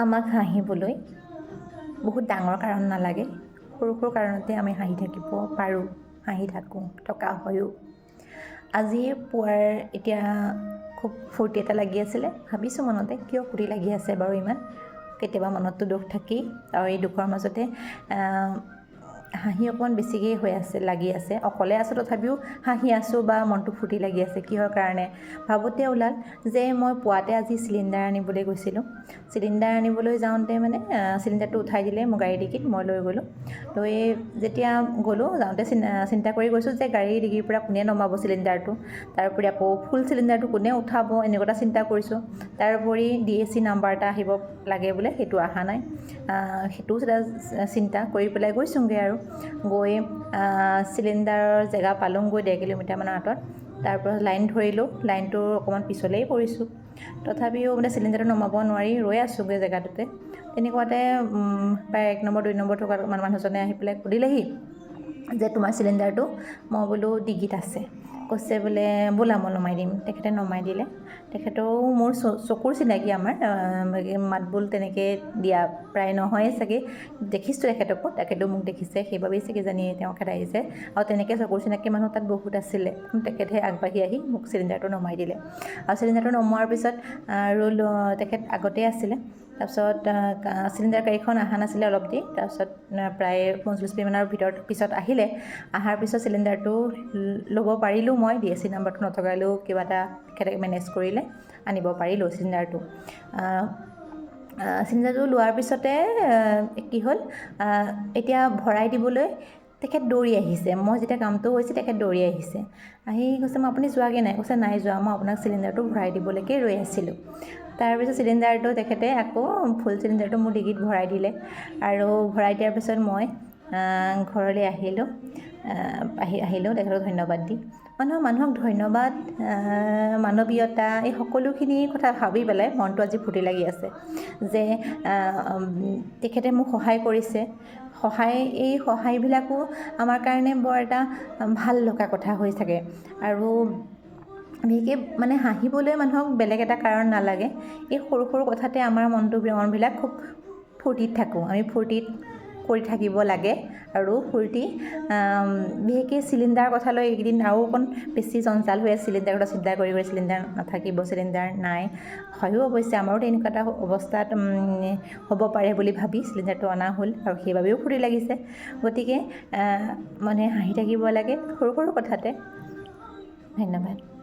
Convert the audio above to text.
আমাক হাঁহিবলৈ বহুত ডাঙৰ কাৰণ নালাগে, সৰু সৰু কাৰণতে আমি হাঁহি থাকিব পাৰোঁ, হাঁহি থকা হয়ো। আজি পুৱাৰ এতিয়া খুব ফূৰ্তি এটা লাগি আছিলে, ভাবিছোঁ মনতে কিয় ফূৰ্তি লাগি আছে বাৰু ইমান। কেতিয়াবা মনততো দুখ থাকেই, আৰু এই দুখৰ মাজতে হাঁহি অকণমান বেছিকৈ লাগি আছে। অকলে আছোঁ তথাপিও হাঁহি আছোঁ বা মনটো ফূৰ্তি লাগি আছে। কিহৰ কাৰণে ভাবোঁতে ওলাল যে মই পুৱাতে আজি চিলিণ্ডাৰ আনিবলৈ গৈছিলোঁ। চিলিণ্ডাৰ আনিবলৈ যাওঁতে মানে চিলিণ্ডাৰটো উঠাই দিলে মোৰ গাড়ীৰ ডিকিত, মই লৈ গ'লোঁ। লৈ যেতিয়া গ'লোঁ যাওঁতে চিন্তা কৰি গৈছোঁ যে গাড়ীৰ ডিকিৰ পৰা কোনে নমাব চিলিণ্ডাৰটো, তাৰোপৰি আকৌ ফুল চিলিণ্ডাৰটো কোনে উঠাব, এনেকুৱা এটা চিন্তা কৰিছোঁ। তাৰোপৰি DAC নাম্বাৰ এটা আহিব লাগে বোলে, সেইটো অহা নাই, সেইটোও এটা চিন্তা কৰি পেলাই গৈছোঁগৈ। আৰু গৈ চিলিণ্ডাৰৰ জেগা পালোঁগৈ 1.5 কিলোমিটাৰমানৰ আঁতৰত। তাৰপৰা লাইন ধৰিলোঁ, লাইনটোৰ অকণমান পিছলেই পৰিছোঁ, তথাপিও মানে চিলিণ্ডাৰটো নমাব নোৱাৰি ৰৈ আছোঁগৈ জেগাটোতে। তেনেকুৱাতে প্ৰায় 1 নম্বৰ 2 নম্বৰ থকা মানুহজনে আহি পেলাই সুধিলেহি যে তোমাৰ চিলিণ্ডাৰটো, মই বোলো ডিগিত আছে। কৈছে বোলে ব'লা মই নমাই দিম। তেখেতে নমাই দিলে। তেখেতেও মোৰ চকুৰ চিনাকি, আমাৰ মাত বোল তেনেকৈ দিয়া প্ৰায় নহয়েই চাগে, দেখিছোঁ তেখেতেও মোক দেখিছে, সেইবাবেই চাগে জানি তেখেত আহিছে। আৰু তেনেকৈ চকুৰ চিনাকি মানুহ তাত বহুত আছিলে। তেখেতে আগবাঢ়ি আহি মোক চিলিণ্ডাৰটো নমাই দিলে। আৰু চিলিণ্ডাৰটো নমোৱাৰ পিছত আৰু তেখেত আগতেই আছিলে। তাৰপিছত চিলিণ্ডাৰ গাড়ীখন অহা নাছিলে অলপ দেৰি, তাৰপিছত প্ৰায় 45 মিনিটমানৰ পিছত আহিলে। অহাৰ পিছত চিলিণ্ডাৰটো ল'ব পাৰিলোঁ মই, DAC নাম্বাৰটো নথকালেও কিবা এটা তেখেতে মেনেজ কৰিলে, আনিব পাৰিলোঁ চিলিণ্ডাৰটো। চিলিণ্ডাৰটো লোৱাৰ পিছতে কি হ'ল, এতিয়া ভৰাই দিবলৈ তেখেত দৌৰি আহিছে। মই যেতিয়া কামটো হৈছে তেখেত দৌৰি আহিছে, আহি কৈছে মই আপুনি যোৱাগৈ নাই? কৈছে নাই যোৱা, মই আপোনাক চিলিণ্ডাৰটো ভৰাই দিবলৈকে ৰৈ আছিলোঁ। তাৰপিছত চিলিণ্ডাৰটো তেখেতে আকৌ ফুল চিলিণ্ডাৰটো মোৰ ডিগিত ভৰাই দিলে। আৰু ভৰাই দিয়াৰ পিছত মই ঘৰলৈ আহিলোঁ। তেখেতক ধন্যবাদ দি, মানুহক ধন্যবাদ, মানৱীয়তা, এই সকলোখিনি কথা ভাবি পেলাই মনটো আজি ফূৰ্তি লাগি আছে যে তেখেতে মোক সহায় কৰিছে। এই সহায়বিলাকো আমাৰ কাৰণে বৰ এটা ভাল লগা কথা হৈ থাকে। আৰু বিশেষকৈ মানে হাঁহিবলৈ মানুহক বেলেগ এটা কাৰণ নালাগে, এই সৰু সৰু কথাতে আমাৰ মনবিলাক খুব ফূৰ্তিত থাকোঁ। আমি ফূৰ্তিত কৰি থাকিব লাগে। আৰু বিশেষকৈ চিলিণ্ডাৰ কথালৈ এইকেইদিন আৰু অকণ বেছি জঞ্জাল হৈ আছে। চিলিণ্ডাৰৰ কথা চিন্তা কৰি চিলিণ্ডাৰ নাথাকিব, চিলিণ্ডাৰ নাই, হয়ো অৱশ্যে আমাৰো তেনেকুৱা এটা অৱস্থাত হ'ব পাৰে বুলি ভাবি চিলিণ্ডাৰটো অনা হ'ল, আৰু সেইবাবেও ফূৰ্তি লাগিছে। গতিকে হাঁহি থাকিব লাগে সৰু সৰু কথাতে। ধন্যবাদ।